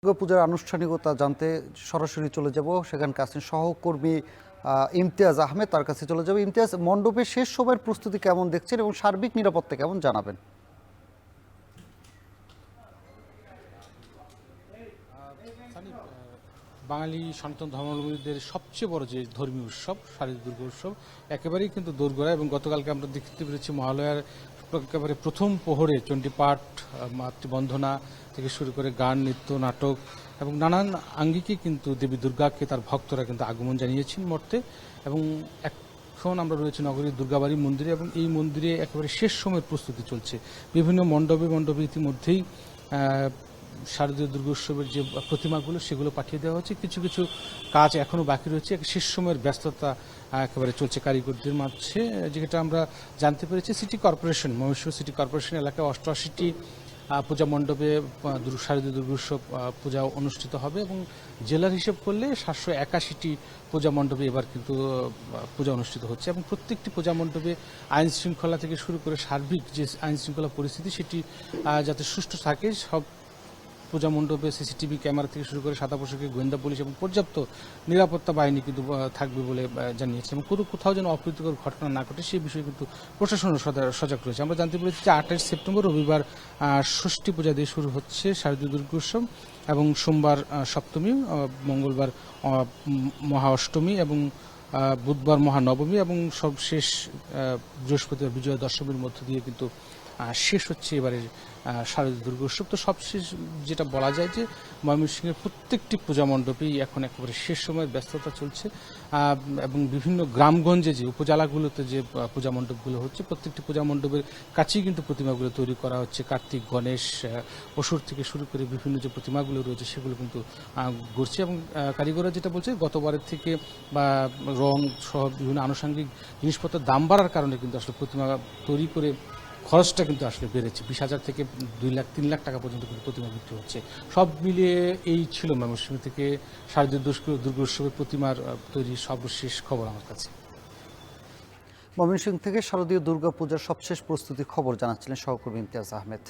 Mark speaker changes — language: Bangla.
Speaker 1: দুর্গাপূজার আনুষ্ঠানিকতা জানতে সরাসরি চলে যাব সেখানকার আছেন সহকর্মী ইমতিয়াজ আহমেদ, তার কাছে চলে যাব। ইমতিয়াজ, মণ্ডপের শেষ সময়ের প্রস্তুতি কেমন দেখছেন এবং সার্বিক নিরাপত্তা কেমন জানাবেন?
Speaker 2: বাঙালি সনাতন ধর্মাবলম্বীদের সবচেয়ে বড় যে ধর্মীয় উৎসব শারদীয় দুর্গা উৎসব একেবারেই কিন্তু দোরগোড়ায়, এবং গতকালকে আমরা দেখতে পেরেছি মহালয়ার একেবারে প্রথম প্রহরে চণ্ডীপাঠ, মাতৃবন্দনা থেকে শুরু করে গান, নৃত্য, নাটক এবং নানান আঙ্গিকে কিন্তু দেবী দুর্গাকে তার ভক্তরা কিন্তু আগমন জানিয়েছেন মর্তে। এবং এখন আমরা রয়েছে নগরীর দুর্গাবাড়ি মন্দিরে, এবং এই মন্দিরে একেবারে শেষ সময়ের প্রস্তুতি চলছে। বিভিন্ন মণ্ডপে ইতিমধ্যেই শারদীয় দুর্গোৎসবের যে প্রতিমাগুলো সেগুলো পাঠিয়ে দেওয়া হচ্ছে। কিছু কিছু কাজ এখনও বাকি রয়েছে। শেষ সময়ের ব্যস্ততা একেবারে চলছে কারিগরদের মাঝে। যেটা আমরা জানতে পেরেছি, ময়মনসিংহ সিটি কর্পোরেশন এলাকায় 88টি পূজা মণ্ডপে শারদীয় দুর্গোৎসব পূজা অনুষ্ঠিত হবে, এবং জেলার হিসেব করলে 781টি পূজা মণ্ডপে এবার কিন্তু পূজা অনুষ্ঠিত হচ্ছে। এবং প্রত্যেকটি পূজা মণ্ডপে আইন শৃঙ্খলা থেকে শুরু করে সার্বিক যে আইন শৃঙ্খলা পরিস্থিতি সেটি যাতে সুষ্ঠু থাকে, সব পূজা মণ্ডপে সিসিটিভি ক্যামেরা থেকে শুরু করে সাদা পোশাকে গোয়েন্দা পুলিশ এবং পর্যাপ্ত নিরাপত্তা বাহিনী কিন্তু থাকবে বলে জানিয়েছে। এবং কোথাও যেন অপ্রীতিকর ঘটনা না ঘটে সেই বিষয়ে কিন্তু প্রশাসন সজাগ রয়েছে। আমরা জানতে পেরেছি যে 28 সেপ্টেম্বর রবিবার ষষ্ঠী পূজা দিয়ে শুরু হচ্ছে শারদীয় দুর্গোৎসব, এবং সোমবার সপ্তমী, মঙ্গলবার মহা অষ্টমী, এবং বুধবার মহানবমী, এবং সবশেষ বৃহস্পতিবার বিজয়া দশমীর মধ্য দিয়ে কিন্তু শেষ হচ্ছে এবারের শারদীয় দুর্গোৎসব। তো সবশেষ যেটা বলা যায় যে ময়মনসিংহের প্রত্যেকটি পূজা মণ্ডপেই এখন একেবারে শেষ সময়ের ব্যস্ততা চলছে, এবং বিভিন্ন গ্রামগঞ্জে যে উপজেলাগুলোতে যে পূজা মণ্ডপগুলো হচ্ছে প্রত্যেকটি পূজা মণ্ডপের কাছেই কিন্তু প্রতিমাগুলো তৈরি করা হচ্ছে। কার্তিক, গণেশ, অসুর থেকে শুরু করে বিভিন্ন যে প্রতিমাগুলো রয়েছে সেগুলো কিন্তু গড়ছে। এবং কারিগররা যেটা বলছে, গতবারের থেকে বা রং সহ বিভিন্ন আনুষঙ্গিক জিনিসপত্রের দাম বাড়ার কারণে কিন্তু আসলে প্রতিমা তৈরি করে খরচটা কিন্তু আসলে বেড়েছে। 20,000 থেকে 2 লাখ 3 লাখ টাকা পর্যন্ত কিন্তু প্রতিমা বিক্রি হচ্ছে। সব মিলিয়ে এই ছিল ময়মনসিংহ থেকে শারদীয় দুর্গোৎসবের প্রতিমার তৈরির সর্বশেষ খবর আমার কাছে।
Speaker 1: ময়মনসিংহ থেকে শারদীয় দুর্গাপূজার সবশেষ প্রস্তুতি খবর জানাচ্ছিলেন সহকর্মী ইমতিয়াজ আহমেদ।